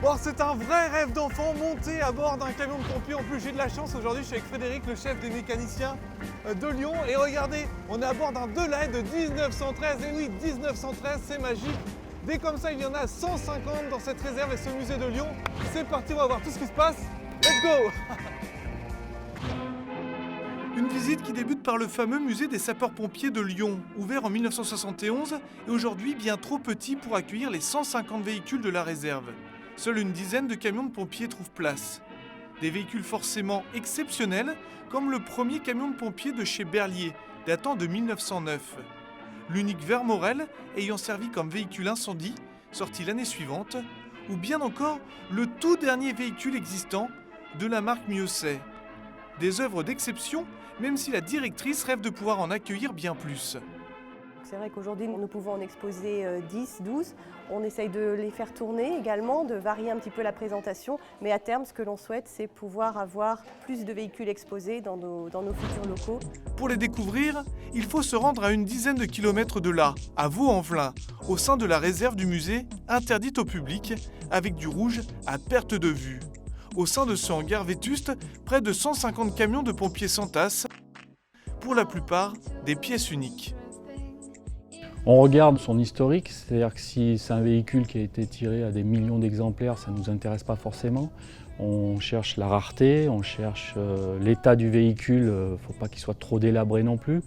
Bon, c'est un vrai rêve d'enfant, monter à bord d'un camion de pompiers. En plus, j'ai de la chance. Aujourd'hui, je suis avec Frédéric, le chef des mécaniciens de Lyon. Et regardez, on est à bord d'un Delahaye de 1913. Et oui, 1913, c'est magique. Dès comme ça, il y en a 150 dans cette réserve et ce musée de Lyon. C'est parti, on va voir tout ce qui se passe. Let's go! Une visite qui débute par le fameux musée des sapeurs-pompiers de Lyon, ouvert en 1971 et aujourd'hui bien trop petit pour accueillir les 150 véhicules de la réserve. Seule une dizaine de camions de pompiers trouvent place. Des véhicules forcément exceptionnels, comme le premier camion de pompiers de chez Berlier, datant de 1909. L'unique Vermorel ayant servi comme véhicule incendie, sorti l'année suivante, ou bien encore le tout dernier véhicule existant de la marque Miosset. Des œuvres d'exception, même si la directrice rêve de pouvoir en accueillir bien plus. C'est vrai qu'aujourd'hui, nous pouvons en exposer 10, 12. On essaye de les faire tourner également, de varier un petit peu la présentation. Mais à terme, ce que l'on souhaite, c'est pouvoir avoir plus de véhicules exposés dans nos futurs locaux. Pour les découvrir, il faut se rendre à une dizaine de kilomètres de là, à Vaux-en-Velin, au sein de la réserve du musée, interdite au public, avec du rouge à perte de vue. Au sein de ce hangar vétuste, près de 150 camions de pompiers s'entassent, pour la plupart des pièces uniques. On regarde son historique, c'est-à-dire que si c'est un véhicule qui a été tiré à des millions d'exemplaires, ça ne nous intéresse pas forcément. On cherche la rareté, on cherche l'état du véhicule, il ne faut pas qu'il soit trop délabré non plus.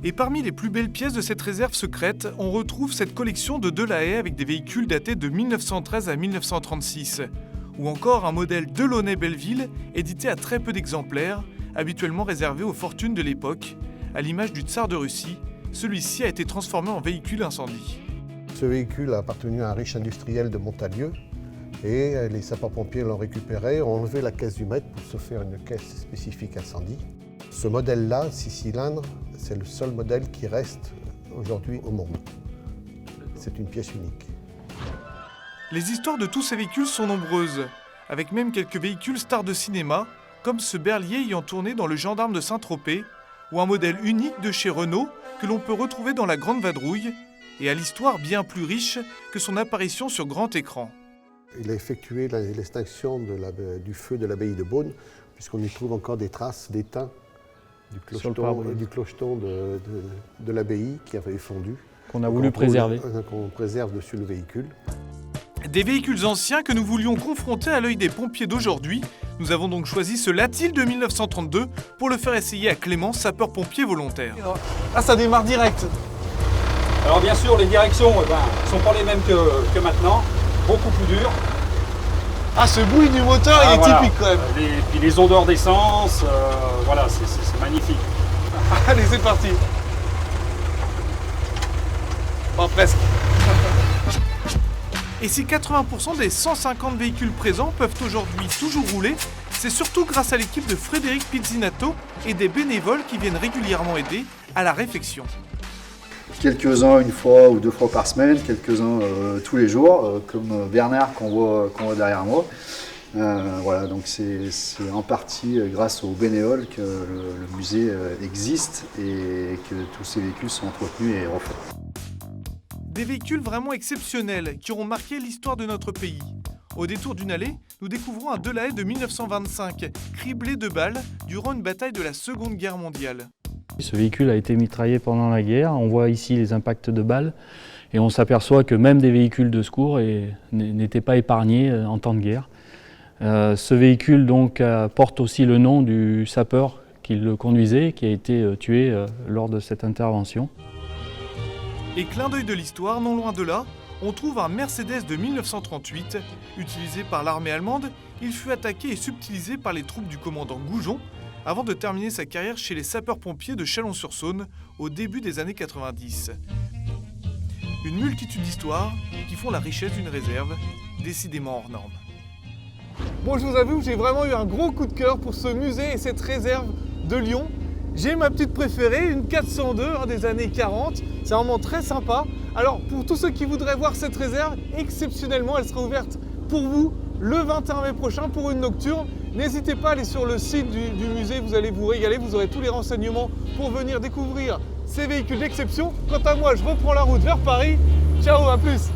Et parmi les plus belles pièces de cette réserve secrète, on retrouve cette collection de Delahaye avec des véhicules datés de 1913 à 1936. Ou encore un modèle Delaunay-Belleville, édité à très peu d'exemplaires, habituellement réservé aux fortunes de l'époque, à l'image du tsar de Russie. Celui-ci a été transformé en véhicule incendie. Ce véhicule a appartenu à un riche industriel de Montalieu et les sapeurs-pompiers l'ont récupéré, ont enlevé la caisse du maître pour se faire une caisse spécifique incendie. Ce modèle-là, 6 cylindres, c'est le seul modèle qui reste aujourd'hui au monde. C'est une pièce unique. Les histoires de tous ces véhicules sont nombreuses, avec même quelques véhicules stars de cinéma, comme ce Berlier ayant tourné dans Le Gendarme de Saint-Tropez, ou un modèle unique de chez Renault que l'on peut retrouver dans La Grande Vadrouille, et à l'histoire bien plus riche que son apparition sur grand écran. Il a effectué l'extinction du feu de l'abbaye de Beaune, puisqu'on y trouve encore des traces d'étain du clocheton de l'abbaye qui avait fondu. Qu'on a voulu préserver. Qu'on préserve dessus le véhicule. Des véhicules anciens que nous voulions confronter à l'œil des pompiers d'aujourd'hui. Nous avons donc choisi ce Latil de 1932 pour le faire essayer à Clément, sapeur-pompier volontaire. Ah, ça démarre direct. Alors bien sûr, les directions ne sont pas les mêmes que maintenant, beaucoup plus dures. Ah, ce bruit du moteur, il est voilà. Typique quand même. Et puis les odeurs d'essence, voilà, c'est magnifique. Allez, c'est parti. Bon, presque. Et si 80% des 150 véhicules présents peuvent aujourd'hui toujours rouler, c'est surtout grâce à l'équipe de Frédéric Pizzinato et des bénévoles qui viennent régulièrement aider à la réfection. Quelques-uns une fois ou deux fois par semaine, quelques-uns tous les jours, comme Bernard qu'on voit derrière moi. Voilà, donc c'est en partie grâce aux bénévoles que le musée existe et que tous ces véhicules sont entretenus et refaits. Des véhicules vraiment exceptionnels qui auront marqué l'histoire de notre pays. Au détour d'une allée, nous découvrons un Delahaye de 1925, criblé de balles durant une bataille de la Seconde Guerre mondiale. Ce véhicule a été mitraillé pendant la guerre, on voit ici les impacts de balles et on s'aperçoit que même des véhicules de secours n'étaient pas épargnés en temps de guerre. Ce véhicule donc porte aussi le nom du sapeur qui le conduisait, qui a été tué lors de cette intervention. Et clin d'œil de l'histoire, non loin de là, on trouve un Mercedes de 1938. Utilisé par l'armée allemande, il fut attaqué et subtilisé par les troupes du commandant Goujon avant de terminer sa carrière chez les sapeurs-pompiers de Chalon-sur-Saône au début des années 90. Une multitude d'histoires qui font la richesse d'une réserve, décidément hors norme. Bon, je vous avoue, j'ai vraiment eu un gros coup de cœur pour ce musée et cette réserve de Lyon. J'ai ma petite préférée, une 402 des années 40. C'est vraiment très sympa. Alors, pour tous ceux qui voudraient voir cette réserve, exceptionnellement, elle sera ouverte pour vous le 21 mai prochain pour une nocturne. N'hésitez pas à aller sur le site du musée, vous allez vous régaler, vous aurez tous les renseignements pour venir découvrir ces véhicules d'exception. Quant à moi, je reprends la route vers Paris. Ciao, à plus!